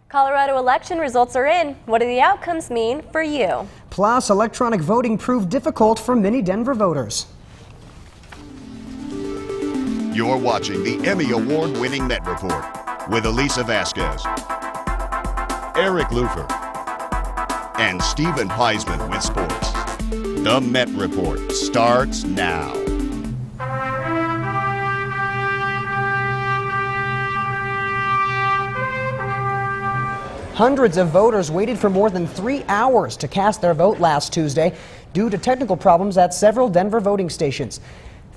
Colorado election results are in. What do the outcomes mean for you? Plus, electronic voting proved difficult for many Denver voters. You're watching the Emmy Award-winning Met Report with Elisa Vasquez, Eric Lufer, and Stephen Peisman with sports. The Met Report starts now. Hundreds of voters waited for more than 3 hours to cast their vote last Tuesday due to technical problems at several Denver voting stations.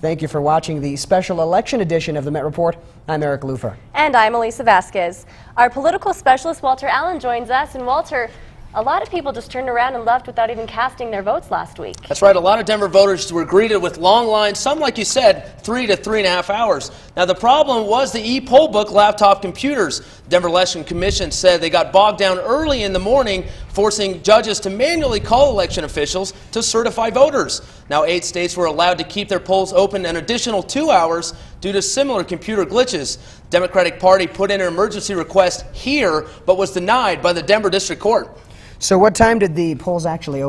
Thank you for watching the special election edition of the Met Report. I'm Eric Lufer. And I'm Elisa Vasquez. Our political specialist Walter Allen joins us. And Walter, a lot of people just turned around and left without even casting their votes last week. That's right. A lot of Denver voters were greeted with long lines, some, like you said, 3 to 3.5 hours. Now, the problem was the e-poll book laptop computers. The Denver Election Commission said they got bogged down early in the morning, forcing judges to manually call election officials to certify voters. Now, 8 states were allowed to keep their polls open an additional 2 hours due to similar computer glitches. The Democratic Party put in an emergency request here, but was denied by the Denver District Court. So what time did the polls actually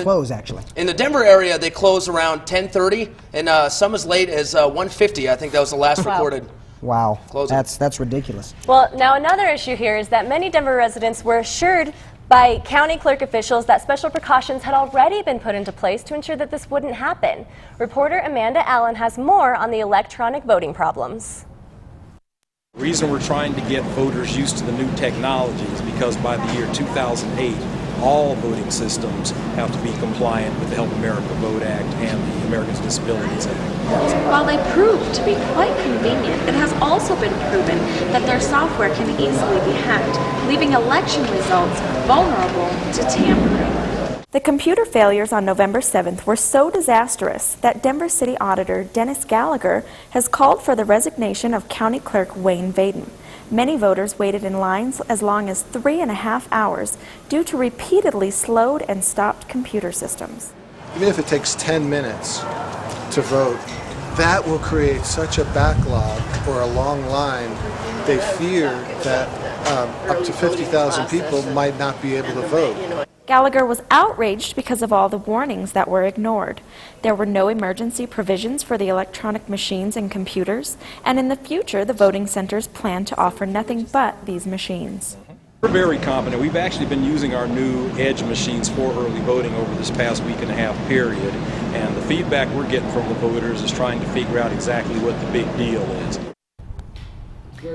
close, actually? In the Denver area, they close around 10:30, and some as late as 1:50. I think that was the last recorded. Wow, closing. that's ridiculous. Well, now another issue here is that many Denver residents were assured by county clerk officials that special precautions had already been put into place to ensure that this wouldn't happen. Reporter Amanda Allen has more on the electronic voting problems. The reason we're trying to get voters used to the new technology is because by the year 2008, all voting systems have to be compliant with the Help America Vote Act and the Americans with Disabilities Act. While they prove to be quite convenient, it has also been proven that their software can easily be hacked, leaving election results vulnerable to tampering. The computer failures on November 7th were so disastrous that Denver City Auditor Dennis Gallagher has called for the resignation of County Clerk Wayne Vaden. Many voters waited in lines as long as 3.5 hours due to repeatedly slowed and stopped computer systems. Even if it takes 10 minutes to vote, that will create such a backlog or a long line. They fear that up to 50,000 people might not be able to vote. Gallagher was outraged because of all the warnings that were ignored. There were no emergency provisions for the electronic machines and computers, and in the future the voting centers plan to offer nothing but these machines. We're very confident. We've actually been using our new Edge machines for early voting over this past week and a half period, and the feedback we're getting from the voters is trying to figure out exactly what the big deal is.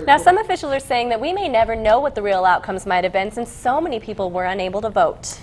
Now, some officials are saying that we may never know what the real outcomes might have been since so many people were unable to vote.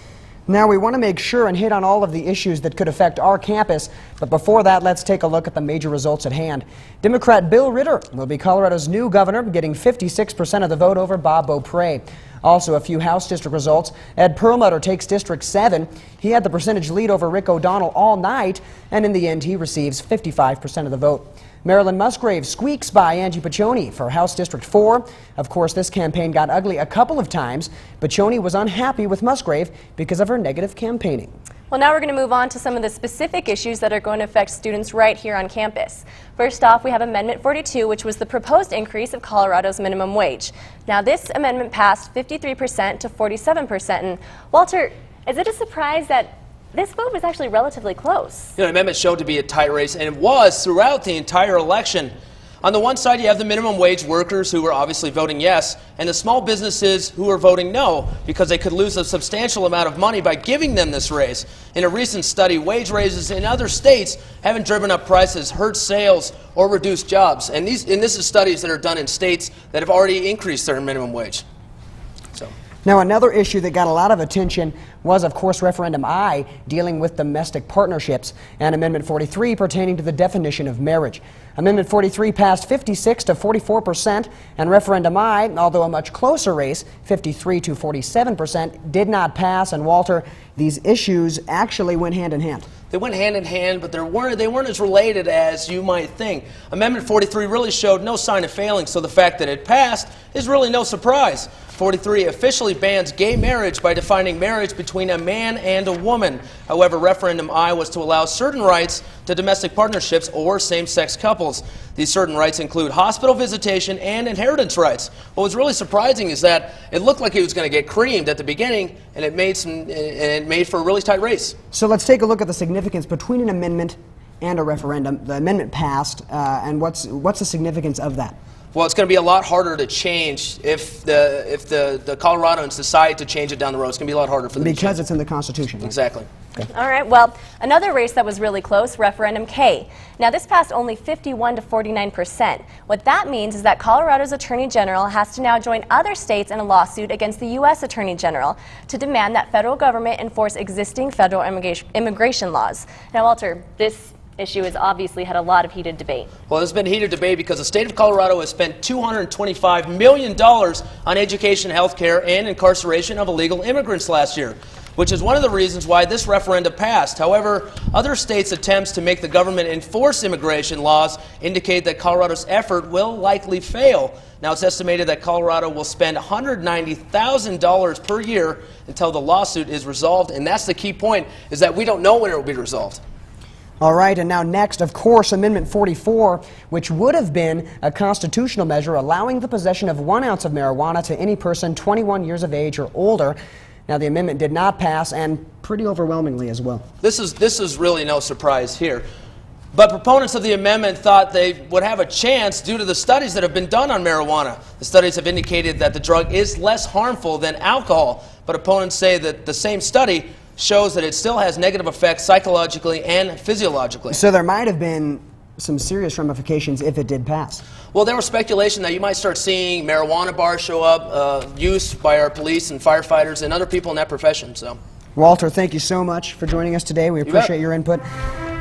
Now, we want to make sure and hit on all of the issues that could affect our campus, but before that, let's take a look at the major results at hand. Democrat Bill Ritter will be Colorado's new governor, getting 56% of the vote over Bob Beaupre. Also, a few House district results. Ed Perlmutter takes District 7. He had the percentage lead over Rick O'Donnell all night, and in the end, he receives 55% of the vote. Marilyn Musgrave squeaks by Angie Piccioni for House District 4. Of course, this campaign got ugly a couple of times. Piccioni was unhappy with Musgrave because of her negative campaigning. Well, now we're going to move on to some of the specific issues that are going to affect students right here on campus. First off, we have Amendment 42, which was the proposed increase of Colorado's minimum wage. Now, this amendment passed 53% to 47%. And Walter, is it a surprise that this vote was actually relatively close? The amendment showed to be a tight race, and it was throughout the entire election. On the one side, you have the minimum wage workers who were obviously voting yes, and the small businesses who are voting no because they could lose a substantial amount of money by giving them this raise. In a recent study, wage raises in other states haven't driven up prices, hurt sales, or reduced jobs. And this is studies that are done in states that have already increased their minimum wage. Now, another issue that got a lot of attention was, of course, Referendum I, dealing with domestic partnerships, and Amendment 43 pertaining to the definition of marriage. Amendment 43 passed 56 to 44%, and Referendum I, although a much closer race, 53 to 47%, did not pass. And Walter, these issues actually went hand in hand. They went hand in hand, but they weren't as related as you might think. Amendment 43 really showed no sign of failing, so the fact that it passed is really no surprise. 43 officially bans gay marriage by defining marriage between between a man and a woman. However, referendum I was to allow certain rights to domestic partnerships or same-sex couples. These certain rights include hospital visitation and inheritance rights. What was really surprising is that it looked like it was going to get creamed at the beginning, and it made for a really tight race. So let's take a look at the significance between an amendment and a referendum. The amendment passed, and what's the significance of that? Well, it's going to be a lot harder to change if the Coloradans decide to change it down the road. It's going to be a lot harder for them. Because it's in the Constitution. Right? Exactly. Okay. All right, well, another race that was really close, referendum K. Now, this passed only 51 to 49%. What that means is that Colorado's Attorney General has to now join other states in a lawsuit against the U.S. Attorney General to demand that federal government enforce existing federal immigration laws. Now, Walter, this issue has obviously had a lot of heated debate. Well, there's been heated debate because the state of Colorado has spent $225 million on education, health care, and incarceration of illegal immigrants last year, which is one of the reasons why this referendum passed. However, other states' attempts to make the government enforce immigration laws indicate that Colorado's effort will likely fail. Now, it's estimated that Colorado will spend $190,000 per year until the lawsuit is resolved, and that's the key point, is that we don't know when it will be resolved. All right, and now next, of course, Amendment 44, which would have been a constitutional measure allowing the possession of 1 ounce of marijuana to any person 21 years of age or older. Now, the amendment did not pass, and pretty overwhelmingly as well. This is really no surprise here. But proponents of the amendment thought they would have a chance due to the studies that have been done on marijuana. The studies have indicated that the drug is less harmful than alcohol, but opponents say that the same study shows that it still has negative effects psychologically and physiologically. So there might have been some serious ramifications if it did pass. Well, there was speculation that you might start seeing marijuana bars show up, use by our police and firefighters and other people in that profession. So, Walter, thank you so much for joining us today. We appreciate your input.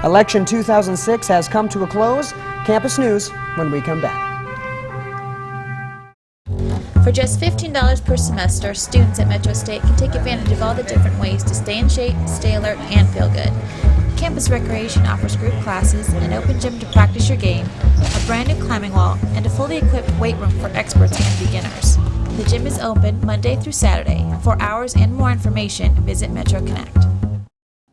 Election 2006 has come to a close. Campus News when we come back. For just $15 per semester, students at Metro State can take advantage of all the different ways to stay in shape, stay alert, and feel good. Campus Recreation offers group classes, an open gym to practice your game, a brand new climbing wall, and a fully equipped weight room for experts and beginners. The gym is open Monday through Saturday. For hours and more information, visit Metro Connect.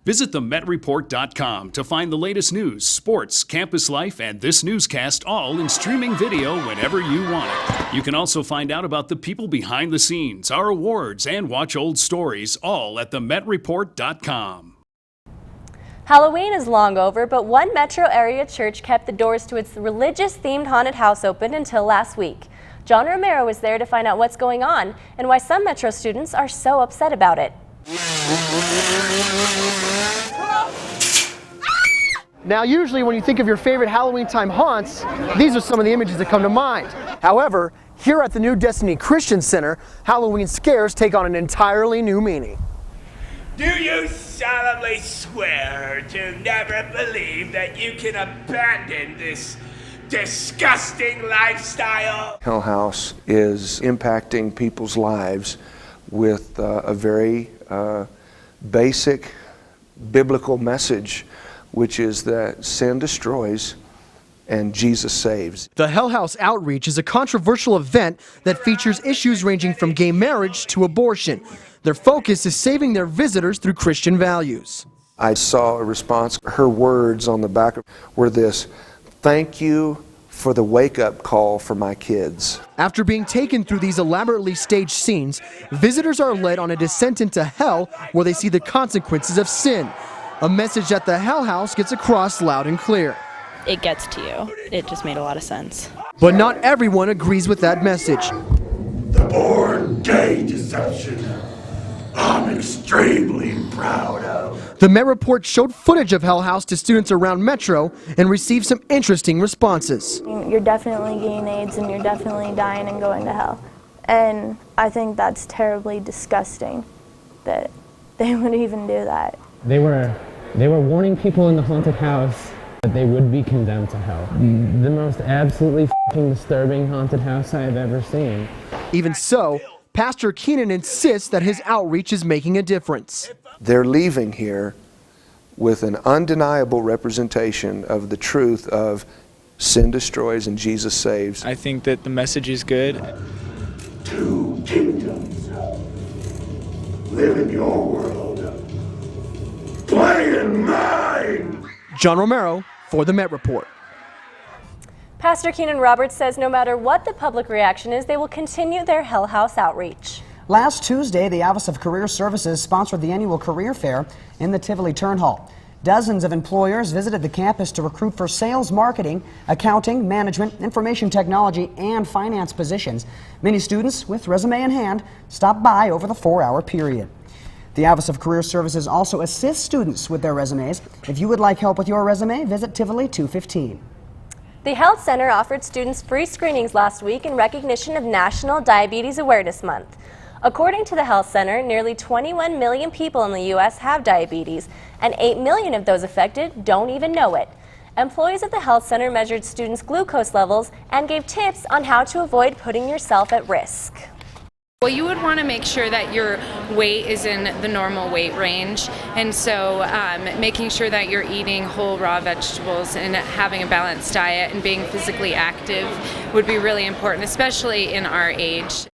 Visit themetreport.com to find the latest news, sports, campus life, and this newscast all in streaming video whenever you want it. You can also find out about the people behind the scenes, our awards, and watch old stories, all at themetreport.com. Halloween is long over, but one metro area church kept the doors to its religious-themed haunted house open until last week. John Romero was there to find out what's going on and why some Metro students are so upset about it. Now, usually when you think of your favorite Halloween time haunts, these are some of the images that come to mind. However, here at the new Destiny Christian Center, Halloween scares take on an entirely new meaning. Do you solemnly swear to never believe that you can abandon this disgusting lifestyle? Hell House is impacting people's lives with a very basic biblical message, which is that sin destroys and Jesus saves. The Hell House Outreach is a controversial event that features issues ranging from gay marriage to abortion. Their focus is saving their visitors through Christian values. I saw a response. Her words on the back were this: "Thank you for the wake-up call for my kids." After being taken through these elaborately staged scenes, visitors are led on a descent into hell where they see the consequences of sin. A message that the Hell House gets across loud and clear. It gets to you. It just made a lot of sense. But not everyone agrees with that message. The born gay deception I'm extremely proud of. The Met Report showed footage of Hell House to students around Metro and received some interesting responses. You're definitely getting AIDS and you're definitely dying and going to hell. And I think that's terribly disgusting that they would even do that. They were warning people in the haunted house that they would be condemned to hell. The most absolutely f***ing disturbing haunted house I have ever seen. Even so, Pastor Keenan insists that his outreach is making a difference. They're leaving here with an undeniable representation of the truth of sin destroys and Jesus saves. I think that the message is good. Two kingdoms live in your world. staying mine. John Romero for the Met Report. Pastor Keenan Roberts says no matter what the public reaction is, they will continue their Hell House outreach. Last Tuesday, the Office of Career Services sponsored the annual career fair in the Tivoli Turn Hall. Dozens of employers visited the campus to recruit for sales, marketing, accounting, management, information technology, and finance positions. Many students with resume in hand stopped by over the 4-hour period. The Office of Career Services also assists students with their resumes. If you would like help with your resume, visit Tivoli 215. The Health Center offered students free screenings last week in recognition of National Diabetes Awareness Month. According to the Health Center, nearly 21 million people in the U.S. have diabetes, and 8 million of those affected don't even know it. Employees at the Health Center measured students' glucose levels and gave tips on how to avoid putting yourself at risk. Well, you would want to make sure that your weight is in the normal weight range, and so making sure that you're eating whole raw vegetables and having a balanced diet and being physically active would be really important, especially in our age.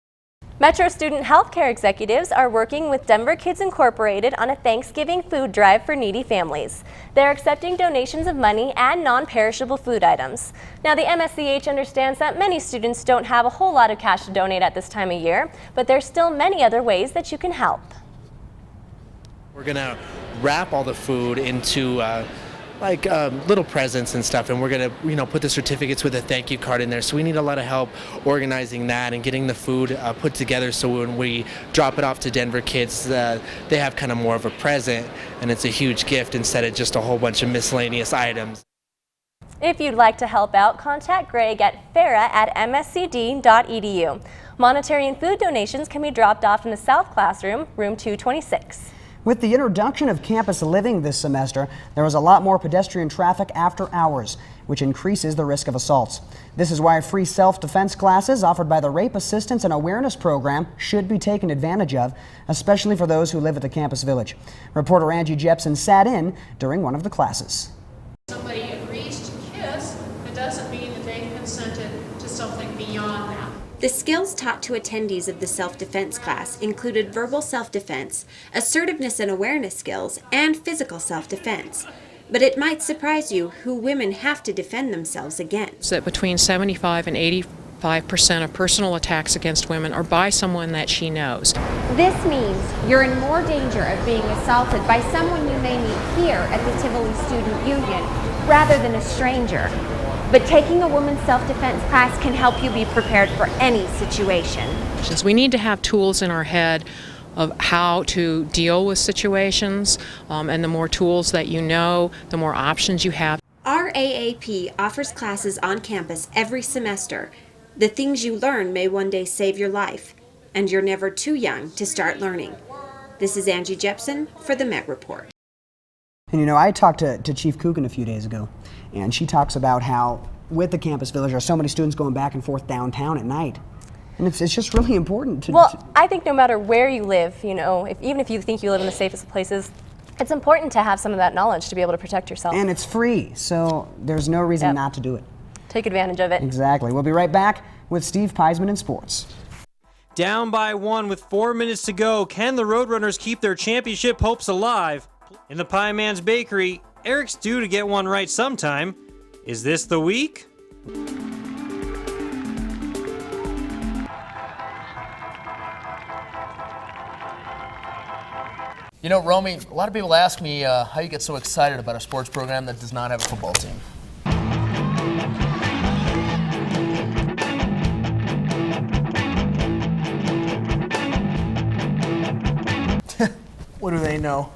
Metro student healthcare executives are working with Denver Kids Incorporated on a Thanksgiving food drive for needy families. They're accepting donations of money and non-perishable food items. Now, the MSCH understands that many students don't have a whole lot of cash to donate at this time of year, but there's still many other ways that you can help. We're going to wrap all the food into little presents and stuff, and we're going to put the certificates with a thank you card in there. So we need a lot of help organizing that and getting the food put together, so when we drop it off to Denver kids, they have kind of more of a present, and it's a huge gift instead of just a whole bunch of miscellaneous items. If you'd like to help out, contact Greg at farah@mscd.edu. Monetary and food donations can be dropped off in the South Classroom, room 226. With the introduction of campus living this semester, there was a lot more pedestrian traffic after hours, which increases the risk of assaults. This is why free self-defense classes offered by the Rape Assistance and Awareness Program should be taken advantage of, especially for those who live at the campus village. Reporter Angie Jepson sat in during one of the classes. Somebody agrees to kiss, it doesn't mean that they consented to something beyond that. The skills taught to attendees of the self-defense class included verbal self-defense, assertiveness and awareness skills, and physical self-defense. But it might surprise you who women have to defend themselves against. That between 75 and 85% of personal attacks against women are by someone that she knows. This means you're in more danger of being assaulted by someone you may meet here at the Tivoli Student Union rather than a stranger. But taking a woman's self-defense class can help you be prepared for any situation. We need to have tools in our head of how to deal with situations, and the more tools that you know, the more options you have. Our AAP offers classes on campus every semester. The things you learn may one day save your life, and you're never too young to start learning. This is Angie Jepson for the Met Report. And I talked to Chief Coogan a few days ago, and she talks about how with the campus village there are so many students going back and forth downtown at night. And it's just really important to... Well, I think no matter where you live, even if you think you live in the safest places, it's important to have some of that knowledge to be able to protect yourself. And it's free, so there's no reason not to do it. Take advantage of it. Exactly. We'll be right back with Steve Peisman in sports. Down by 1 with 4 minutes to go. Can the Roadrunners keep their championship hopes alive? In the Pie Man's Bakery, Eric's due to get one right sometime. Is this the week? Romy, a lot of people ask me how you get so excited about a sports program that does not have a football team. What do they know?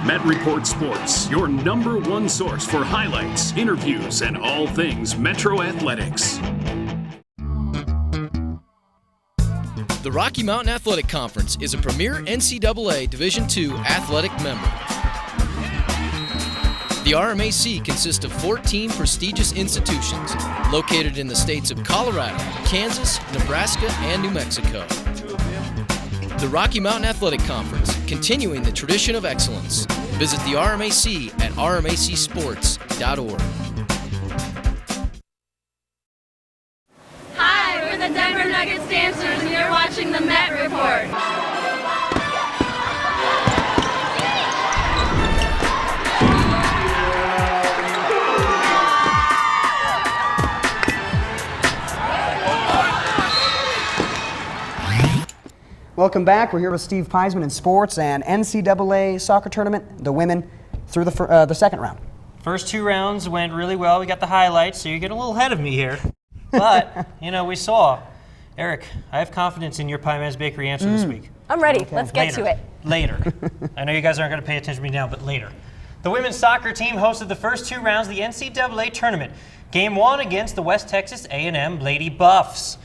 Met Report Sports, your #1 source for highlights, interviews, and all things Metro Athletics. The Rocky Mountain Athletic Conference is a premier NCAA Division II athletic member. The RMAC consists of 14 prestigious institutions located in the states of Colorado, Kansas, Nebraska, and New Mexico. The Rocky Mountain Athletic Conference, continuing the tradition of excellence. Visit the RMAC at rmacsports.org. Hi, we're the Denver Nuggets dancers, and you're watching the Met Report. Welcome back. We're here with Steve Peisman in sports and NCAA soccer tournament, the women through the second round. First 2 rounds went really well. We got the highlights, so you're getting a little ahead of me here. But, we saw. Eric, I have confidence in your Pie Man's Bakery answer this week. I'm ready. Let's get to it. Later. I know you guys aren't going to pay attention to me now, but later. The women's soccer team hosted the first 2 rounds of the NCAA tournament. Game 1 against the West Texas A&M Lady Buffs.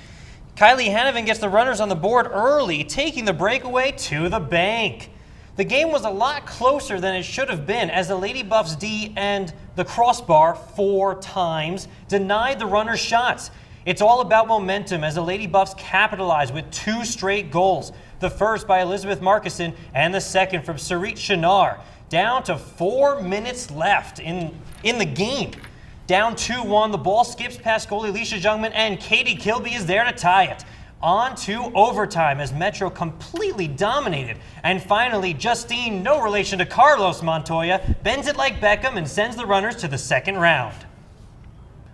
Kylie Hanovan gets the runners on the board early, taking the breakaway to the bank. The game was a lot closer than it should have been, as the Lady Buffs D and the crossbar 4 times denied the runners shots. It's all about momentum, as the Lady Buffs capitalized with 2 straight goals. The first by Elizabeth Markison and the second from Sarit Shinar. Down to 4 minutes left in the game. Down 2-1, the ball skips past goalie Alicia Jungmann, and Katie Kilby is there to tie it. On to overtime as Metro completely dominated. And finally, Justine, no relation to Carlos Montoya, bends it like Beckham and sends the runners to the second round.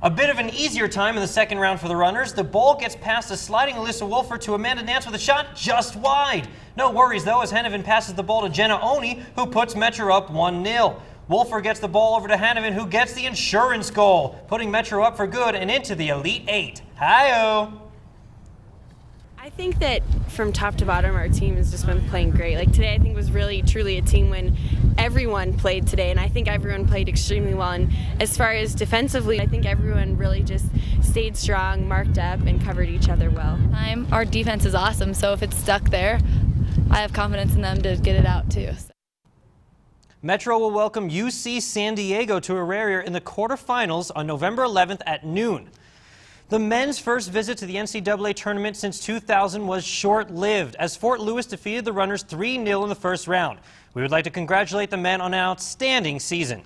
A bit of an easier time in the second round for the runners. The ball gets past a sliding Alyssa Wolford to Amanda Nance with a shot just wide. No worries, though, as Hanovan passes the ball to Jenna Oni, who puts Metro up 1-0. Wolford gets the ball over to Hanovan, who gets the insurance goal, putting Metro up for good and into the Elite 8. Hi-oh! I think that from top to bottom, our team has just been playing great. Like today, I think was really, truly a team when everyone played today, and I think everyone played extremely well. And as far as defensively, I think everyone really just stayed strong, marked up, and covered each other well. Our defense is awesome, so if it's stuck there, I have confidence in them to get it out too. So. Metro will welcome UC San Diego to Auraria in the quarterfinals on November 11th at noon. The men's first visit to the NCAA tournament since 2000 was short-lived, as Fort Lewis defeated the runners 3-0 in the first round. We would like to congratulate the men on an outstanding season.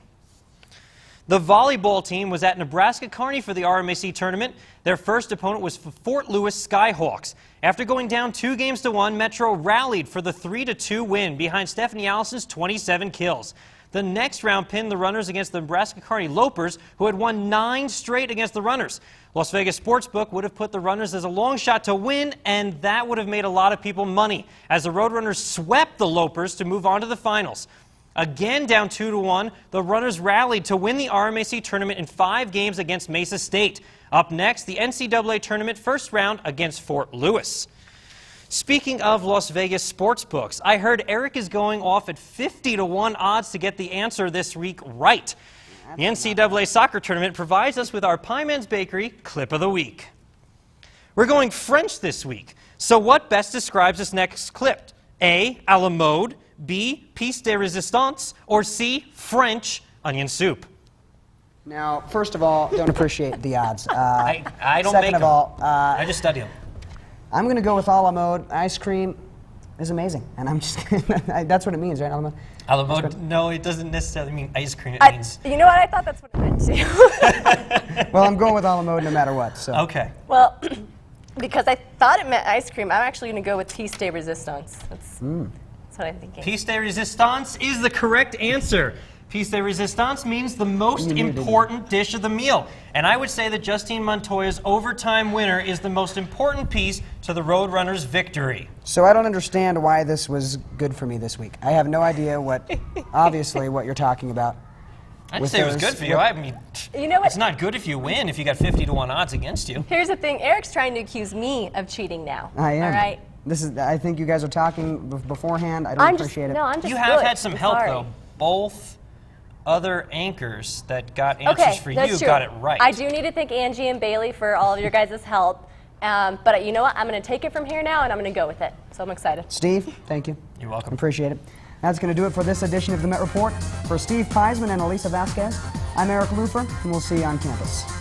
The volleyball team was at Nebraska Kearney for the RMAC tournament. Their first opponent was Fort Lewis Skyhawks. After going down 2-1, Metro rallied for the 3-2 win behind Stephanie Allison's 27 kills. The next round pinned the runners against the Nebraska Kearney Lopers, who had won 9 straight against the runners. Las Vegas Sportsbook would have put the runners as a long shot to win, and that would have made a lot of people money, as the Roadrunners swept the Lopers to move on to the finals. Again down 2-1, the runners rallied to win the RMAC tournament in 5 games against Mesa State. Up next, the NCAA tournament first round against Fort Lewis. Speaking of Las Vegas sportsbooks, I heard Eric is going off at 50-1 odds to get the answer this week right. The NCAA soccer tournament provides us with our Pie Man's Bakery clip of the week. We're going French this week, so what best describes this next clip? A, à la mode, B, piece de résistance, or C, French onion soup? Now, first of all, don't appreciate the odds. I don't second make of them. all, I just study them. I'm going to go with a la mode. Ice cream is amazing, and I'm just that's what it means, right? A la mode. A la mode? No, it doesn't necessarily mean ice cream. It means. You know what? I thought that's what it meant too. Well, I'm going with a la mode no matter what. So. Okay. Well, because I thought it meant ice cream, I'm actually going to go with piece de résistance. That's what I'm thinking. Piece de résistance is the correct answer. Piece de résistance means the most important dish of the meal. And I would say that Justine Montoya's overtime winner is the most important piece to the Roadrunners' victory. So I don't understand why this was good for me this week. I have no idea obviously, what you're talking about. I'd say it was good for you. I mean, you know what? It's not good if you win, if you got 50-1 odds against you. Here's the thing. Eric's trying to accuse me of cheating now. I am. All right? I think you guys are talking beforehand. I don't appreciate it. No, I'm just You have good. had some I'm help, sorry. though. Both other anchors that got answers Okay, for that's you true. got it right. I do need to thank Angie and Bailey for all of your guys' help. But you know what? I'm going to take it from here now, and I'm going to go with it. So I'm excited. Steve, thank you. You're welcome. Appreciate it. That's going to do it for this edition of the Met Report. For Steve Peisman and Elisa Vasquez, I'm Eric Lufer, and we'll see you on campus.